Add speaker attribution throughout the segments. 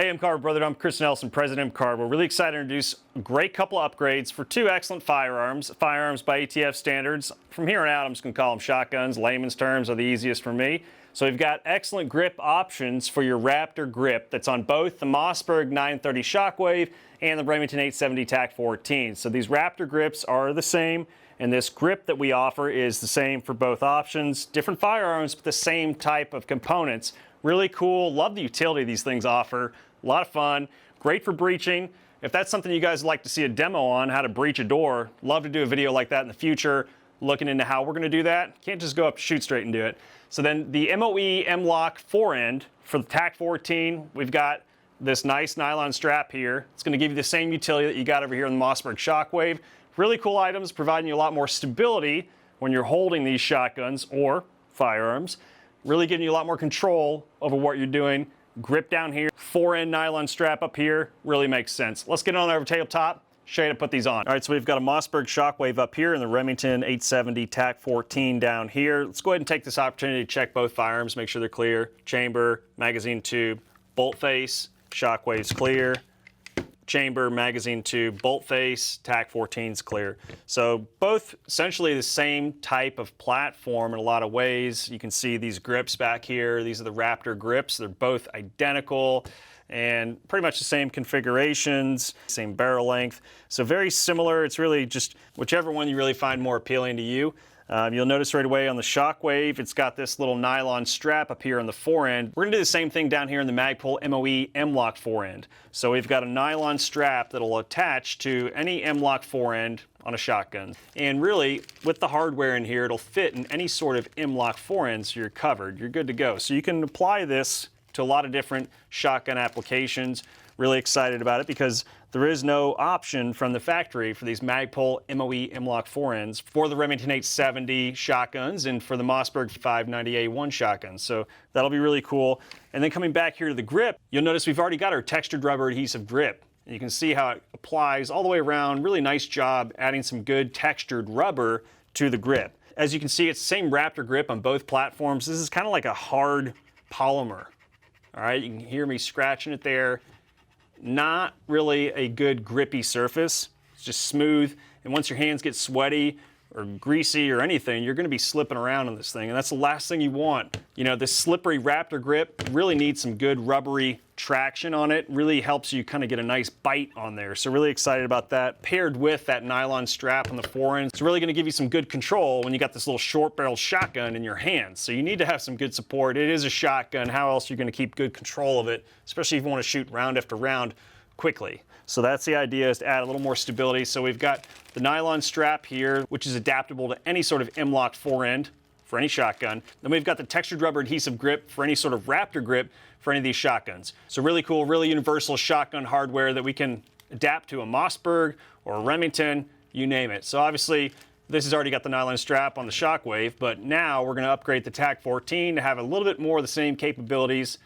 Speaker 1: Hey, MCARBO brother, I'm Chris Nelson, President of MCARBO. We're really excited to introduce a great couple of upgrades for two excellent firearms by ATF standards. From here on out, I'm just going to call them shotguns. Layman's terms are the easiest for me. So we've got excellent grip options for your Raptor grip that's on both the Mossberg 930 Shockwave and the Remington 870 TAC-14. So these Raptor grips are the same, and this grip that we offer is the same for both options. Different firearms, but the same type of components. Really cool. Love the utility these things offer. A lot of fun. Great for breaching. If that's something you guys would like to see a demo on, how to breach a door, love to do a video like that in the future, looking into how we're going to do that. Can't just go up, shoot straight and do it. So then the MOE M-Lock forend for the TAC-14, we've got this nice nylon strap here. It's going to give you the same utility that you got over here in the Mossberg Shockwave. Really cool items, providing you a lot more stability when you're holding these shotguns or firearms. Really giving you a lot more control over what you're doing. Grip down here, forend nylon strap up here, really makes sense. Let's get on over tabletop, show you how to put these on. All right, so we've got a Mossberg Shockwave up here and the Remington 870 TAC-14 down here. Let's go ahead and take this opportunity to check both firearms, make sure they're clear. Chamber, magazine tube, bolt face, Shockwave's clear. Chamber, magazine tube, bolt face, TAC-14's clear. So both essentially the same type of platform in a lot of ways. You can see these grips back here. These are the Raptor grips. They're both identical and pretty much the same configurations, same barrel length. So very similar. It's really just whichever one you really find more appealing to you. You'll notice right away on the Shockwave, it's got this little nylon strap up here on the forend. We're gonna do the same thing down here in the Magpul MOE M-Lock forend. So we've got a nylon strap that'll attach to any M-Lock forend on a shotgun. And really, with the hardware in here, it'll fit in any sort of M-Lock forend, so you're covered, you're good to go. So you can apply this to a lot of different shotgun applications. Really excited about it because there is no option from the factory for these Magpul MOE M-Lock forends for the Remington 870 shotguns and for the Mossberg 590A1 shotguns. So that'll be really cool. And then coming back here to the grip, you'll notice we've already got our textured rubber adhesive grip. And you can see how it applies all the way around. Really nice job adding some good textured rubber to the grip. As you can see, it's the same Raptor grip on both platforms. This is kind of like a hard polymer. All right, you can hear me scratching it there. Not really a good grippy surface. It's just smooth, and once your hands get sweaty or greasy or anything, you're gonna be slipping around on this thing, and that's the last thing you want. You know, this slippery Raptor grip really needs some good rubbery traction on it. Really helps you kind of get a nice bite on there. So really excited about that. Paired with that nylon strap on the forend, it's really gonna give you some good control when you got this little short barreled shotgun in your hands. So you need to have some good support. It is a shotgun. How else are you gonna keep good control of it, especially if you wanna shoot round after round quickly. So that's the idea, is to add a little more stability. So we've got the nylon strap here, which is adaptable to any sort of M-Lock forend for any shotgun. Then we've got the textured rubber adhesive grip for any sort of Raptor grip for any of these shotguns. So really cool, really universal shotgun hardware that we can adapt to a Mossberg or a Remington, you name it. So obviously, this has already got the nylon strap on the Shockwave, but now we're gonna upgrade the TAC-14 to have a little bit more of the same capabilities,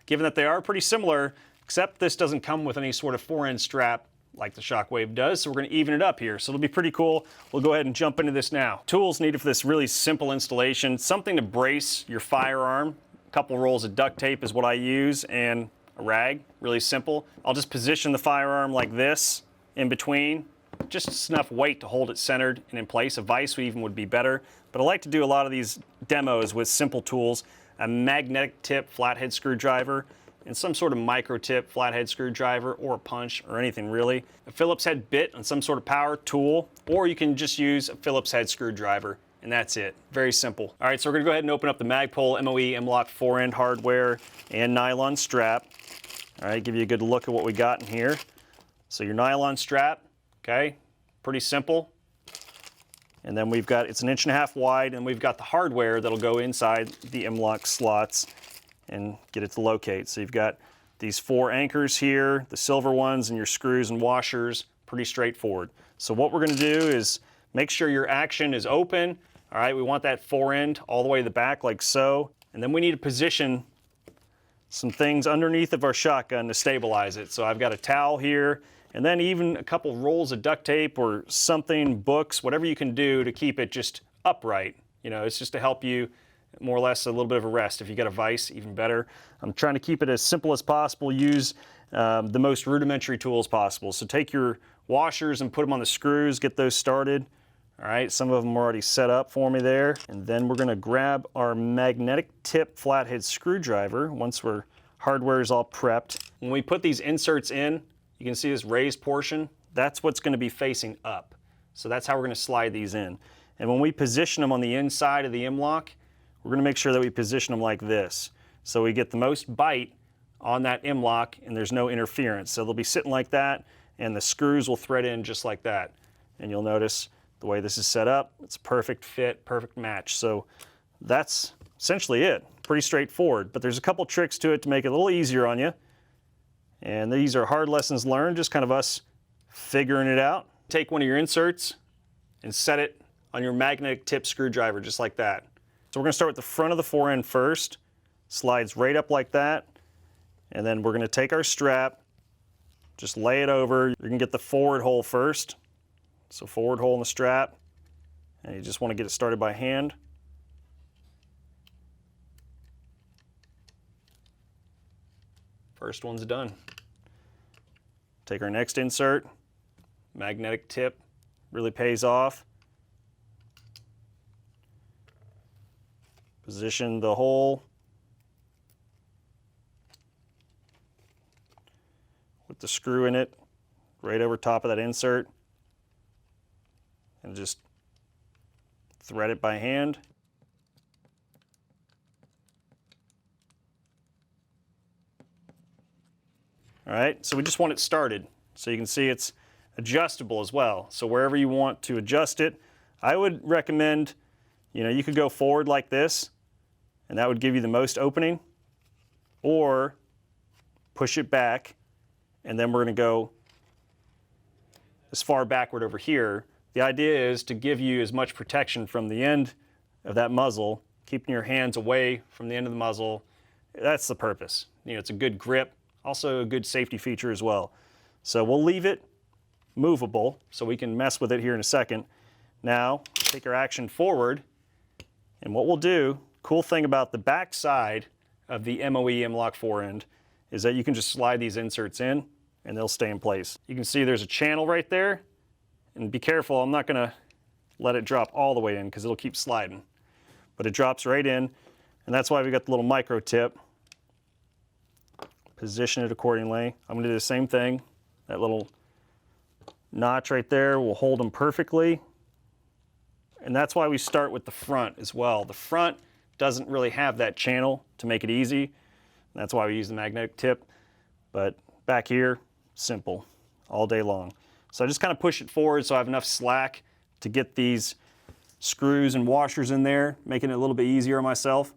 Speaker 1: given that they are pretty similar, except this doesn't come with any sort of forend strap like the Shockwave does, so we're gonna even it up here. So it'll be pretty cool. We'll go ahead and jump into this now. Tools needed for this really simple installation, something to brace your firearm. A couple rolls of duct tape is what I use, and a rag, really simple. I'll just position the firearm like this in between, just enough weight to hold it centered and in place. A vise even would be better, but I like to do a lot of these demos with simple tools. A magnetic tip flathead screwdriver, and some sort of micro tip flathead screwdriver or a punch or anything really. A Phillips head bit on some sort of power tool, or you can just use a Phillips head screwdriver, and that's it. Very simple. All right, so we're gonna go ahead and open up the Magpul MOE M-Lock forend hardware and nylon strap. All right, give you a good look at what we got in here. So your nylon strap, okay, pretty simple. And then we've got, it's 1.5 inches wide, and we've got the hardware that'll go inside the M-Lock slots and get it to locate. So you've got these 4 anchors here, the silver ones, and your screws and washers, pretty straightforward. So what we're gonna do is make sure your action is open. All right, we want that forend all the way to the back like so. And then we need to position some things underneath of our shotgun to stabilize it. So I've got a towel here, and then even a couple rolls of duct tape or something, books, whatever you can do to keep it just upright. You know, it's just to help you more or less a little bit of a rest. If you got a vise, even better. I'm trying to keep it as simple as possible, use the most rudimentary tools possible. So take your washers and put them on the screws, get those started. All right, some of them are already set up for me there. And then we're gonna grab our magnetic tip flathead screwdriver once our hardware is all prepped. When we put these inserts in, you can see this raised portion, that's what's gonna be facing up. So that's how we're gonna slide these in. And when we position them on the inside of the M-lock, we're gonna make sure that we position them like this. So we get the most bite on that M-lock and there's no interference. So they'll be sitting like that and the screws will thread in just like that. And you'll notice the way this is set up, it's a perfect fit, perfect match. So that's essentially it. Pretty straightforward, but there's a couple tricks to it to make it a little easier on you. And these are hard lessons learned, just kind of us figuring it out. Take one of your inserts and set it on your magnetic tip screwdriver just like that. So we're gonna start with the front of the forend first. Slides right up like that. And then we're gonna take our strap, just lay it over. You're gonna get the forward hole first. So forward hole in the strap. And you just wanna get it started by hand. First one's done. Take our next insert. Magnetic tip, really pays off. Position the hole with the screw in it right over top of that insert and just thread it by hand. All right, so we just want it started. So you can see it's adjustable as well. So wherever you want to adjust it, I would recommend, you could go forward like this and that would give you the most opening, or push it back and then we're gonna go as far backward over here. The idea is to give you as much protection from the end of that muzzle, keeping your hands away from the end of the muzzle. That's the purpose. It's a good grip, also a good safety feature as well. So we'll leave it movable so we can mess with it here in a second. Now, take our action forward, and what we'll do, cool thing about the back side of the MOE M-lock forend is that you can just slide these inserts in and they'll stay in place. You can see there's a channel right there, and be careful, I'm not gonna let it drop all the way in because it'll keep sliding. But it drops right in, and that's why we got the little micro tip. Position it accordingly. I'm gonna do the same thing. That little notch right there will hold them perfectly. And that's why we start with the front as well. The front doesn't really have that channel to make it easy. That's why we use the magnetic tip. But back here, simple, all day long. So I just kind of push it forward so I have enough slack to get these screws and washers in there, making it a little bit easier on myself.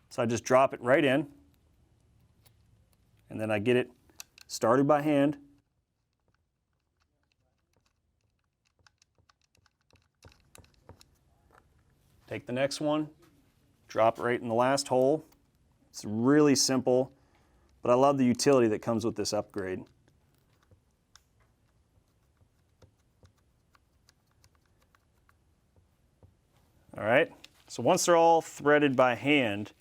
Speaker 1: So I just drop it right in, and then I get it started by hand. Take the next one, drop it right in the last hole. It's really simple, but I love the utility that comes with this upgrade. All right, so once they're all threaded by hand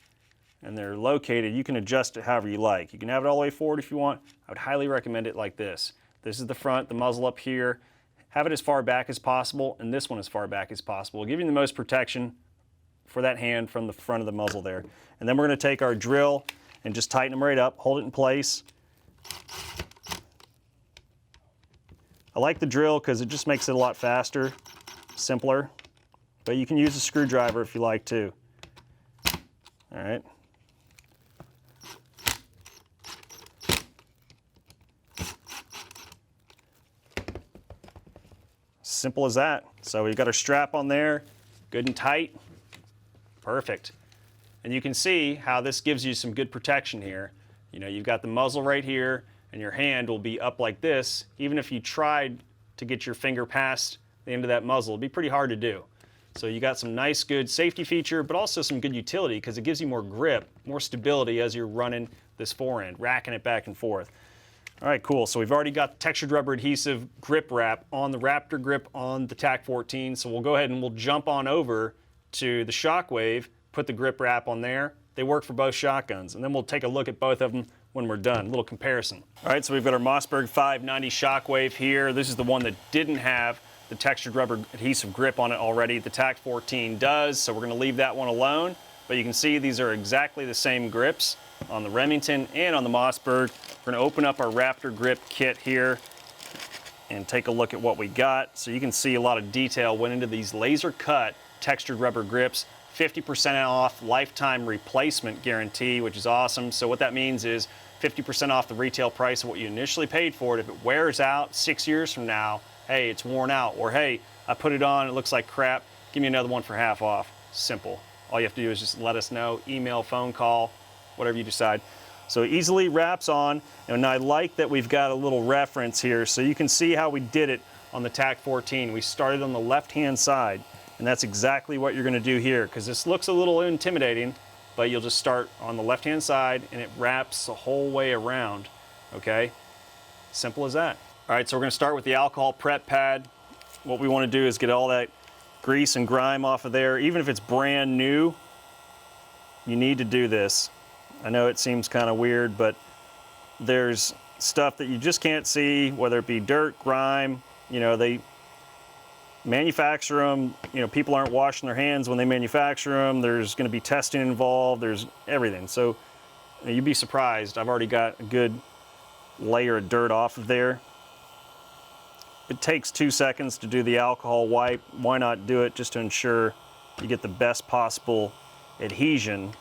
Speaker 1: and they're located, you can adjust it however you like. You can have it all the way forward if you want. I would highly recommend it like this. This is the front, the muzzle up here. Have it as far back as possible, and this one as far back as possible. Give you the most protection for that hand from the front of the muzzle there. And then we're gonna take our drill and just tighten them right up, hold it in place. I like the drill because it just makes it a lot faster, simpler. But you can use a screwdriver if you like too. All right. Simple as that. So we've got our strap on there, good and tight. Perfect. And you can see how this gives you some good protection here. You've got the muzzle right here, and your hand will be up like this. Even if you tried to get your finger past the end of that muzzle, it'd be pretty hard to do. So you got some nice, good safety feature, but also some good utility because it gives you more grip, more stability as you're running this forend, racking it back and forth. All right, cool. So we've already got the textured rubber adhesive grip wrap on the Raptor grip on the TAC-14. So we'll go ahead and we'll jump on over to the Shockwave put the grip wrap on there. They work for both shotguns, and then we'll take a look at both of them when we're done. A little comparison. All right, so we've got our Mossberg 590 Shockwave here. This is the one that didn't have the textured rubber adhesive grip on it already. The TAC-14 does, so we're gonna leave that one alone. But you can see these are exactly the same grips on the Remington and on the Mossberg. We're gonna open up our Raptor grip kit here and take a look at what we got. So you can see a lot of detail went into these laser cut textured rubber grips. 50% off lifetime replacement guarantee, which is awesome. So what that means is 50% off the retail price of what you initially paid for it. If it wears out 6 years from now, hey, it's worn out. Or hey, I put it on, it looks like crap, give me another one for half off. Simple. All you have to do is just let us know, email, phone call, whatever you decide. So it easily wraps on, and I like that we've got a little reference here so you can see how we did it on the TAC-14. We started on the left-hand side, and that's exactly what you're gonna do here, because this looks a little intimidating, but you'll just start on the left-hand side and it wraps the whole way around, okay? Simple as that. All right, so we're gonna start with the alcohol prep pad. What we wanna do is get all that grease and grime off of there. Even if it's brand new, you need to do this. I know it seems kind of weird, but there's stuff that you just can't see, whether it be dirt, grime, you know, they manufacture them, you know, people aren't washing their hands when they manufacture them. There's going to be testing involved, there's everything. So you'd be surprised. I've already got a good layer of dirt off of there. It takes 2 seconds to do the alcohol wipe. Why not do it just to ensure you get the best possible adhesion.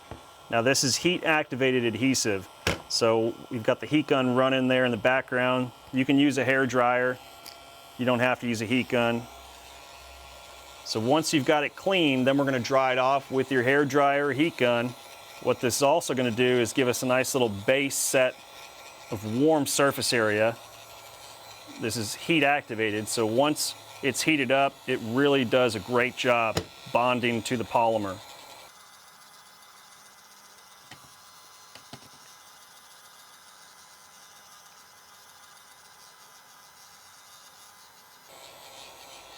Speaker 1: Now this is heat activated adhesive. So we've got the heat gun running there in the background. You can use a hair dryer. You don't have to use a heat gun. So once you've got it clean, then we're gonna dry it off with your hair dryer or heat gun. What this is also gonna do is give us a nice little base set of warm surface area. This is heat activated, so once it's heated up, it really does a great job bonding to the polymer.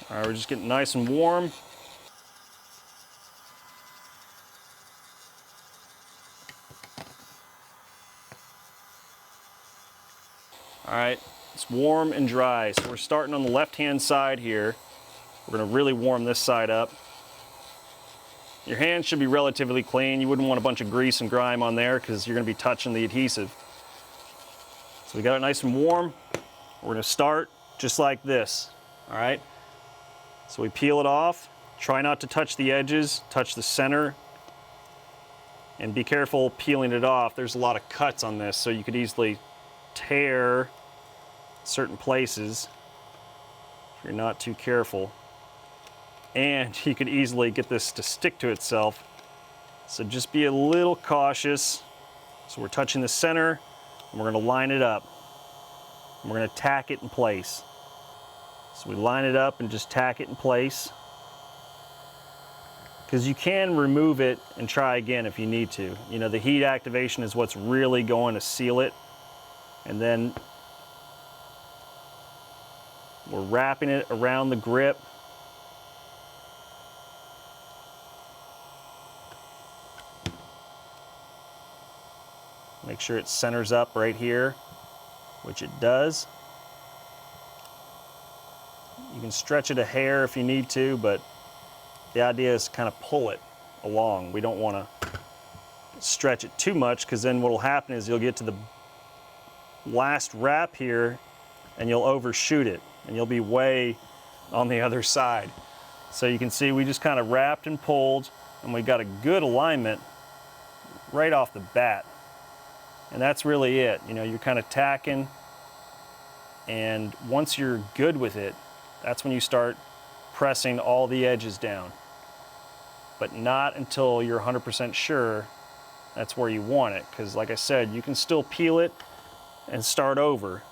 Speaker 1: All right, we're just getting nice and warm. All right, it's warm and dry. So we're starting on the left-hand side here. We're gonna really warm this side up. Your hands should be relatively clean. You wouldn't want a bunch of grease and grime on there because you're gonna be touching the adhesive. So we got it nice and warm. We're gonna start just like this, all right? So we peel it off. Try not to touch the edges, touch the center, and be careful peeling it off. There's a lot of cuts on this, so you could easily tear certain places if you're not too careful. And you could easily get this to stick to itself. So just be a little cautious. So we're touching the center, and we're gonna line it up. And we're gonna tack it in place. So we line it up and just tack it in place. Because you can remove it and try again if you need to. You know, the heat activation is what's really going to seal it. And then we're wrapping it around the grip. Make sure it centers up right here, which it does. You can stretch it a hair if you need to, but the idea is to kind of pull it along. We don't want to stretch it too much because then what will happen is you'll get to the last wrap here and you'll overshoot it and you'll be way on the other side. So you can see we just kind of wrapped and pulled and we got a good alignment right off the bat. And that's really it. You know, you're kind of tacking, and once you're good with it, that's when you start pressing all the edges down. But not until you're 100% sure that's where you want it. Because like I said, you can still peel it and start over.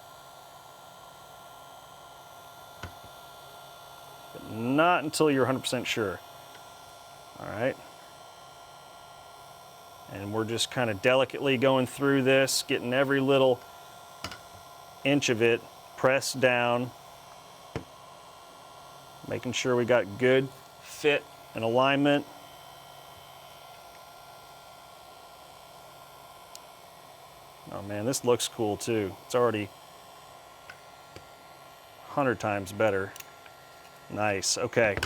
Speaker 1: But not until you're 100% sure. All right. And we're just kind of delicately going through this, getting every little inch of it pressed down, making sure we got good fit and alignment. Oh man, this looks cool too. It's already 100 times better. Nice, okay.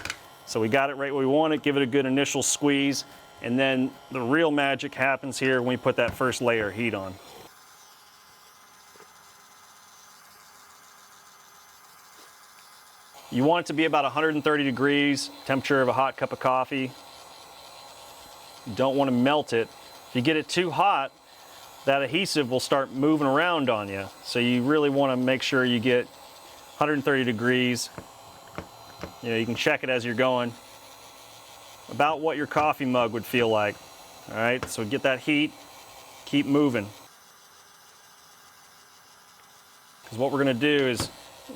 Speaker 1: So we got it right where we want it. Give it a good initial squeeze, and then the real magic happens here when we put that first layer of heat on. You want it to be about 130 degrees, temperature of a hot cup of coffee. You don't want to melt it. If you get it too hot, that adhesive will start moving around on you. So you really want to make sure you get 130 degrees. You know, you can check it as you're going. About what your coffee mug would feel like. All right, so get that heat, keep moving. Because what we're gonna do is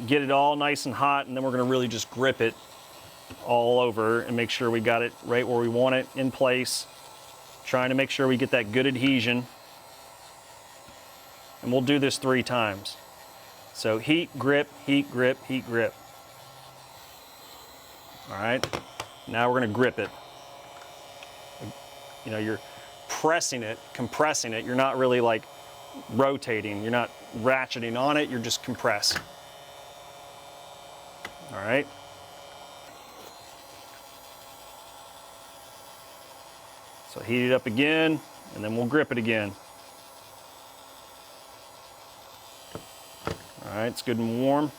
Speaker 1: get it all nice and hot, and then we're gonna really just grip it all over and make sure we got it right where we want it in place. Trying to make sure we get that good adhesion. And we'll do this 3 times. So heat, grip, heat, grip, heat, grip. All right, now we're gonna grip it. You know, you're pressing it, compressing it. You're not really like rotating. You're not ratcheting on it, you're just compressing. All right. So heat it up again, and then we'll grip it again. All right, it's good and warm.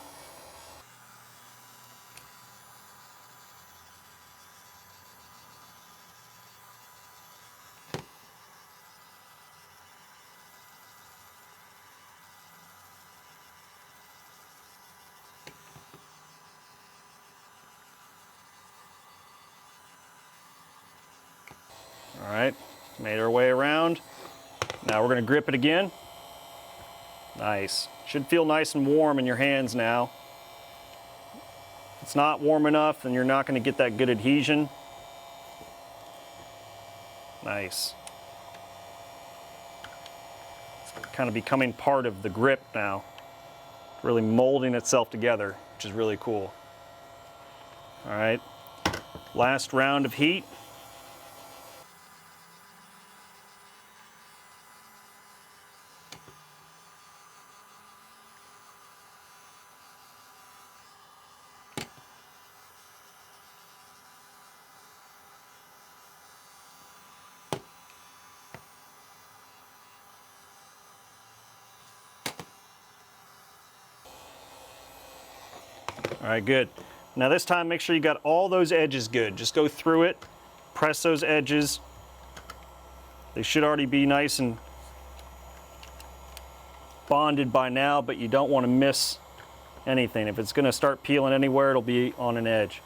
Speaker 1: All right, made our way around. Now we're gonna grip it again. Nice. Should feel nice and warm in your hands now. If it's not warm enough, then you're not gonna get that good adhesion. Nice. It's kind of becoming part of the grip now. Really molding itself together, which is really cool. All right, last round of heat. All right, good. Now this time, make sure you got all those edges good. Just go through it, press those edges. They should already be nice and bonded by now, but you don't want to miss anything. If it's gonna start peeling anywhere, it'll be on an edge.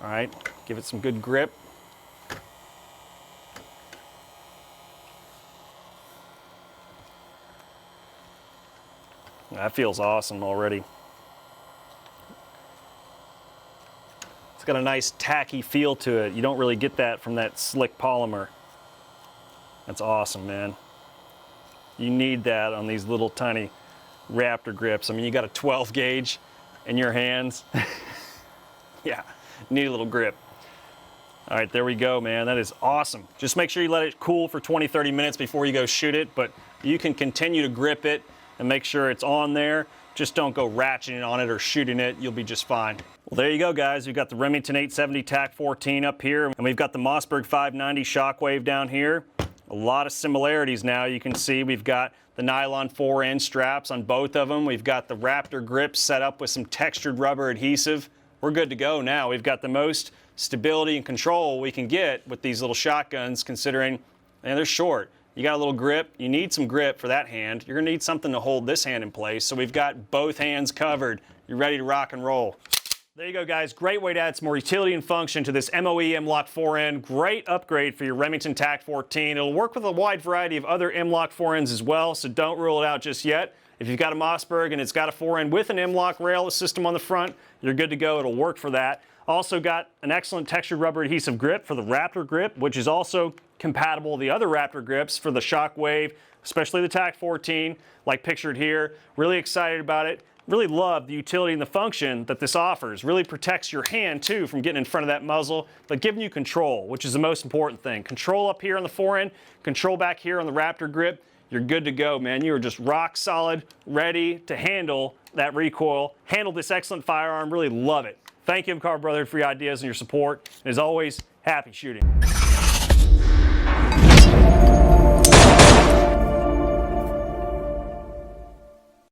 Speaker 1: All right, give it some good grip. That feels awesome already. It's got a nice tacky feel to it. You don't really get that from that slick polymer. That's awesome, man. You need that on these little tiny Raptor grips. I mean, you got a 12 gauge in your hands. Yeah, you need a little grip. All right, there we go, man. That is awesome. Just make sure you let it cool for 20, 30 minutes before you go shoot it, but you can continue to grip it and make sure it's on there. Just don't go ratcheting on it or shooting it. You'll be just fine. Well, there you go, guys. We've got the Remington 870 TAC-14 up here, and we've got the Mossberg 590 Shockwave down here. A lot of similarities now. You can see we've got the nylon forend straps on both of them. We've got the Raptor grips set up with some textured rubber adhesive. We're good to go now. We've got the most stability and control we can get with these little shotguns, considering, man, they're short. You got a little grip. You need some grip for that hand. You're gonna need something to hold this hand in place. So we've got both hands covered. You're ready to rock and roll. There you go, guys. Great way to add some more utility and function to this MOE M-LOK forend. Great upgrade for your Remington TAC-14. It'll work with a wide variety of other M-LOK forends as well, so don't rule it out just yet. If you've got a Mossberg and it's got a forend with an M-LOK rail system on the front, you're good to go. It'll work for that. Also got an excellent textured rubber adhesive grip for the Raptor grip, which is also compatible with the other Raptor grips for the Shockwave, especially the TAC-14, like pictured here. Really excited about it. Really love the utility and the function that this offers. Really protects your hand too from getting in front of that muzzle, but giving you control, which is the most important thing. Control up here on the forend, control back here on the Raptor grip. You're good to go, man. You are just rock solid, ready to handle that recoil, handle this excellent firearm. Really love it. Thank you, MCARBO brother, for your ideas and your support. And as always, happy shooting.